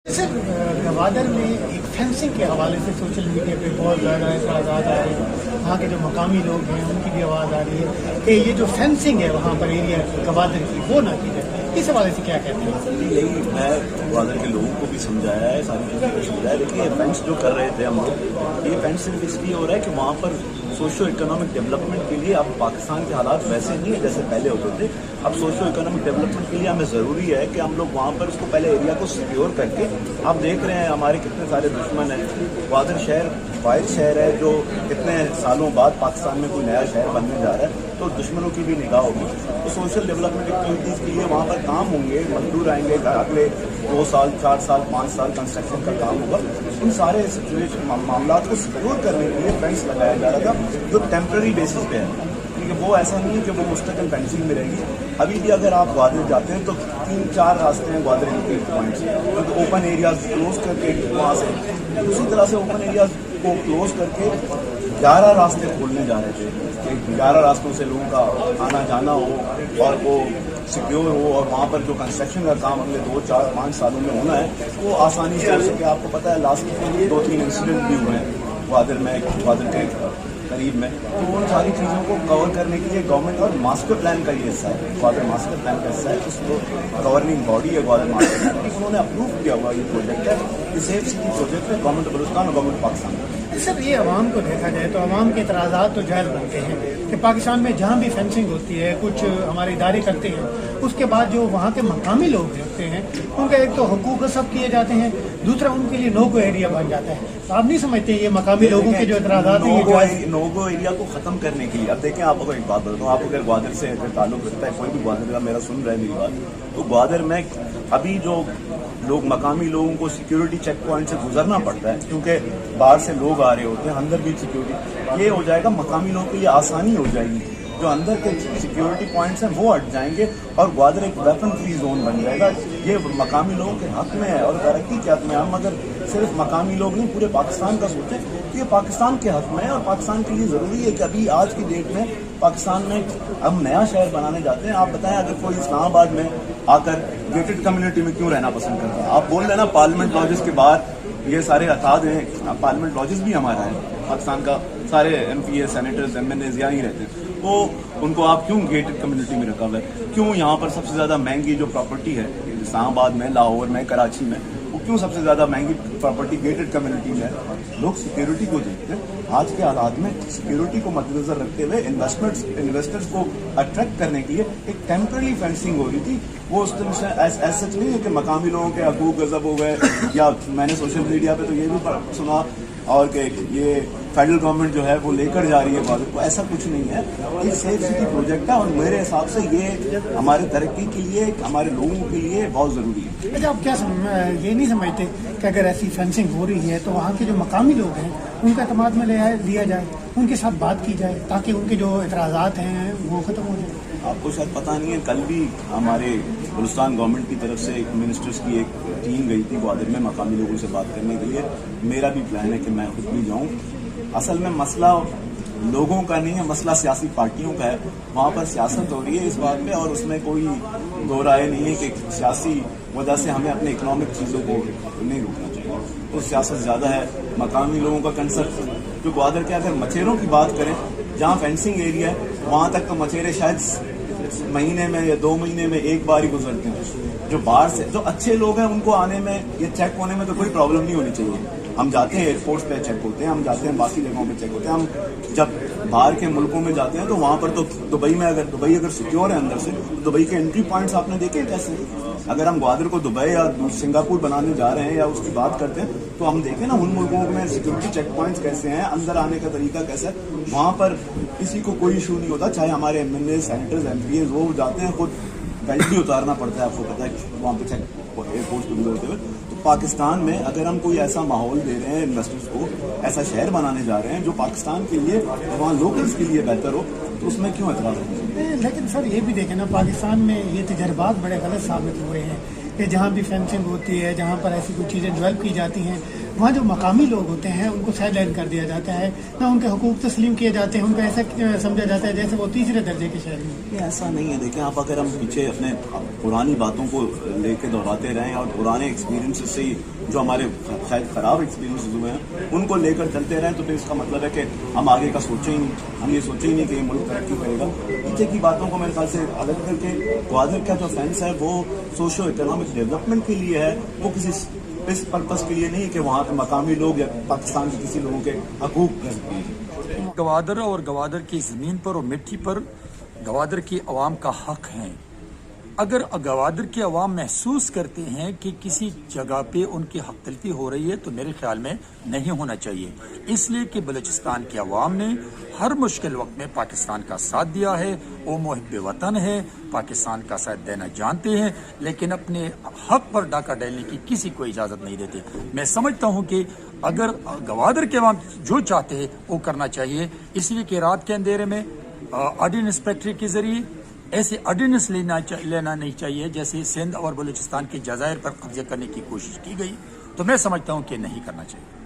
Sir Gwadar में एक fencing के हवाले से सोशल मीडिया पे बहुत ज़्यादा एतराज़ आ रहे हैं। वहाँ के जो मकामी लोग हैं उनकी भी आवाज़ आ रही है कि ये जो फेंसिंग है वहाँ पर एरिया की गवादर की वो ना की जाए। इस हवाले से क्या कहते हैं? यही मैं गवादर के लोगों को भी समझाया है, सारी चीज़ों को समझाया। देखिए ये फेंस जो कर रहे थे हम लोग, ये फेंस सिर्फ इसलिए हो रहा है कि वहाँ पर सोशो इकोनॉमिक डेवलपमेंट के लिए अब पाकिस्तान के हालात वैसे नहीं है जैसे पहले होते थे। अब सोशो इकोनॉमिक डेवलपमेंट के लिए हमें ज़रूरी है कि हम लोग वहाँ पर उसको पहले एरिया को सिक्योर करके, आप देख रहे हैं हमारे कितने सारे दुश्मन हैं। गवादर शहर वाहिद शहर है जो कितने सालों बाद पाकिस्तान में कोई नया शहर बनने जा रहा है, तो दुश्मनों की भी निगाह होगी। तो सोशल डेवलपमेंट एक्टिविटीज़ के लिए वहाँ पर काम होंगे, मजदूर आएंगे, अगले 2 साल 4 साल 5 साल कंस्ट्रक्शन का काम होगा। उन सारे सिचुएशन मामला को सिक्योर करने के लिए फेंस लगाया जा रहा था जो टेम्प्रेरी बेसिस पे है, क्योंकि वो ऐसा नहीं है कि वो मुस्तकिल फेंसिंग में रहेगी। अभी भी अगर आप ग्वादर जाते हैं तो 3-4 रास्ते हैं ग्वादर के पॉइंट्स, तो ओपन एरियाज क्लोज करके वहाँ से उसी तरह से ओपन एरियाज को क्लोज करके 11 रास्ते खोलने जा रहे थे कि 11 रास्तों से लोगों का आना जाना हो और वो सिक्योर हो, और वहाँ पर जो कंस्ट्रक्शन का काम अगले 2, 4, 5 सालों में होना है वो आसानी से हो सके। आपको पता है लास्ट 2-3 इंसिडेंट भी हुए हैं ग्वादर के करीब में, तो उन सारी चीज़ों को कवर करने के लिए गवर्नमेंट और मास्टर प्लान का ये हिस्सा है, ग्वादर मास्टर प्लान का हिस्सा है। उसको गवर्निंग बॉडी है ग्वादर मास्टर प्लान की, उन्होंने अप्रूव किया हुआ ये प्रोजेक्ट है। ये सेफ सिटी प्रोजेक्ट है गवर्नमेंट बलूचिस्तान और गवर्नमेंट पाकिस्तान। सर ये अवाम को देखा जाए तो अवाम के एतराज़ात तो जायज़ बनते हैं कि पाकिस्तान में जहाँ भी फेंसिंग होती है, कुछ हमारे इदारे करते हैं, उसके बाद जो वहाँ के मकामी लोग होते हैं उनका एक तो हकूक़ गस्ब किए जाते हैं, दूसरा उनके लिए नो गो एरिया बन जाता है। तो आप नहीं समझते ये मकामी लोगों के जो एतराज़ात हैं नो गो एरिया को ख़त्म करने के लिए? अब देखें, आपको एक बात बताता हूँ, आप अगर ग्वादर से अगर ताल्लुक़ रखता है, कोई भी ग्वादर का मेरा सुन रहा है मेरी बात, तो ग्वादर में अभी जो लोग मकामी लोगों को सिक्योरिटी चेक पॉइंट से गुजरना पड़ता है क्योंकि बाहर से लोग आ रहे होते हैं, अंदर भी सिक्योरिटी, ये हो जाएगा मकामी लोगों के लिए आसानी हो जाएगी। जो अंदर के सिक्योरिटी पॉइंट्स हैं वो हट जाएंगे और ग्वादर एक वेपन फ्री जोन बन जाएगा। ये मकामी लोगों के हक में है और तरक्की के हक में। हम अगर सिर्फ मकामी लोग नहीं, पूरे पाकिस्तान का सोचें तो ये पाकिस्तान के हक में है और पाकिस्तान के लिए ज़रूरी है कि अभी आज की डेट में पाकिस्तान में हम नया शहर बनाने जाते हैं। आप बताएं, अगर कोई इस्लामाबाद में आकर गेटेड कम्युनिटी में क्यों रहना पसंद करता है? आप बोल रहे ना पार्लियामेंट लॉजेस के बाहर ये सारे अताद हैं, पार्लियामेंट लॉजेस भी हमारा है, पाकिस्तान का सारे MP सेनेटर्स MNAs यहाँ ही रहते हैं, तो उनको आप क्यों गेटेड कम्युनिटी में रखा हुआ है? क्यों यहाँ पर सबसे ज़्यादा महंगी जो प्रॉपर्टी है इस्लामाबाद में, लाहौर में, कराची में, वो क्यों सबसे ज़्यादा महंगी प्रॉपर्टी गेटेड कम्युनिटी में है? लोग सिक्योरिटी को देखते हैं। आज के हालात में सिक्योरिटी को मद्देनजर रखते हुए इन्वेस्टर्स को अट्रैक्ट करने के लिए एक टेम्पररी फेंसिंग हो रही थी। वो उस दिन से ऐसा सच नहीं है कि मकामी लोगों के हकूक गजब हो गए, या मैंने सोशल मीडिया पे तो ये भी सुना और कि ये फेडरल गवर्नमेंट जो है वो लेकर जा रही है ग्वादर को, ऐसा कुछ नहीं है। ये सेफ सिटी प्रोजेक्ट है और मेरे हिसाब से ये हमारे तरक्की के लिए, हमारे लोगों के लिए बहुत ज़रूरी है। अच्छा, आप क्या ये नहीं समझते कि अगर ऐसी फेंसिंग हो रही है तो वहाँ के जो मकामी लोग हैं उनका एतमाद में लिया जाए, उनके साथ बात की जाए ताकि उनके जो एतराज़ात हैं वो ख़त्म हो जाए? आपको शायद पता नहीं है, कल भी हमारे बलूचिस्तान गवर्नमेंट की तरफ से मिनिस्टर्स की एक टीम गई थी ग्वादर में मकामी लोगों से बात करने के लिए। मेरा भी प्लान है कि मैं खुद भी जाऊँ। असल में मसला लोगों का नहीं है, मसला सियासी पार्टियों का है। वहाँ पर सियासत हो रही है इस बात पे, और उसमें कोई दो राय नहीं है कि सियासी वजह से हमें अपने इकोनॉमिक चीज़ों को नहीं रोकना चाहिए। तो सियासत ज़्यादा है, मकामी लोगों का कंसर्न जो ग्वादर के, अगर मछेरों की बात करें जहाँ फेंसिंग एरिया है वहाँ तक तो मछेरे शायद महीने में या 2 महीने में एक बार ही गुजरते हैं। जो बाहर से जो अच्छे लोग हैं उनको आने में, ये चेक होने में तो कोई प्रॉब्लम नहीं होनी चाहिए। हम जाते हैं एयरपोर्ट पे चेक होते हैं, हम जाते हैं बाकी जगहों पे चेक होते हैं। हम जब बाहर के मुल्कों में जाते हैं तो वहाँ पर तो दुबई अगर सिक्योर है अंदर से, तो दुबई के एंट्री पॉइंट्स आपने देखे कैसे? अगर हम ग्वादर को दुबई या सिंगापुर बनाने जा रहे हैं या उसकी बात करते हैं तो हम देखें ना उन मुल्कों में सिक्योरिटी चेक पॉइंट्स कैसे हैं, अंदर आने का तरीका कैसा है। वहाँ पर किसी को कोई इशू नहीं होता, चाहे हमारे MNA सेनेटर्स MPs वो जाते हैं, खुद बेल्ट भी उतारना पड़ता है, आपको पता है, वहाँ पे चेक एयरपोर्ट पे गुजरते हुए। तो पाकिस्तान में अगर हम कोई ऐसा माहौल दे रहे हैं इन्वेस्टर्स को, ऐसा शहर बनाने जा रहे हैं जो पाकिस्तान के लिए, वहाँ लोकल्स के लिए बेहतर हो, तो उसमें क्यों एतराज़ है? लेकिन सर ये भी देखें ना, पाकिस्तान में ये तजर्बात बड़े गलत साबित हुए हैं कि जहाँ भी फेंसिंग होती है, जहाँ पर ऐसी कुछ चीज़ें डेवलप की जाती हैं वहाँ जो मकामी लोग होते हैं उनको साइड लाइन कर दिया जाता है, ना उनके हुकूक तस्लीम किए जाते हैं, उनको ऐसा समझा जाता है जैसे वो तीसरे दर्जे के शहरी हैं। ये ऐसा नहीं है। देखिए आप, अगर हम पीछे अपने पुरानी बातों को लेके दोहराते रहें और पुराने एक्सपीरियंसेस से ही जो हमारे शायद खराब एक्सपीरियंसेस हुए हैं उनको लेकर चलते रहें, तो फिर इसका मतलब है कि हम आगे का सोचें ही नहीं, हम ये सोचें ही नहीं कि ये मुल्क तरक्की करेगा। पीछे की बातों को मेरे ख्याल से अलग करके ग्वादर का जो फेंस है वो सोशो इकोनॉमिक डेवलपमेंट के लिए है, वो किसी इस पर्पस के लिए नहीं कि वहाँ के मकामी लोग या पाकिस्तान के किसी लोगों के हकूक कर। गवादर और गवादर की ज़मीन पर और मिट्टी पर गवादर की अवाम का हक है। अगर गवादर के अवाम महसूस करते हैं कि किसी जगह पे उनकी हक तलफी हो रही है तो मेरे ख्याल में नहीं होना चाहिए, इसलिए कि बलूचिस्तान के अवाम ने हर मुश्किल वक्त में पाकिस्तान का साथ दिया है, वो मुहिब वतन है, पाकिस्तान का साथ देना जानते हैं, लेकिन अपने हक पर डाका डालने की किसी को इजाज़त नहीं देते। मैं समझता हूँ कि अगर गवादर के अवाम जो चाहते हैं वो करना चाहिए, इसलिए कि रात के अंधेरे में ऑर्डिनेंस फैक्ट्री के जरिए ऐसे ऑर्डिनेंस लेना नहीं चाहिए जैसे सिंध और बलूचिस्तान के जजायर पर कब्जे करने की कोशिश की गई, तो मैं समझता हूँ कि नहीं करना चाहिए।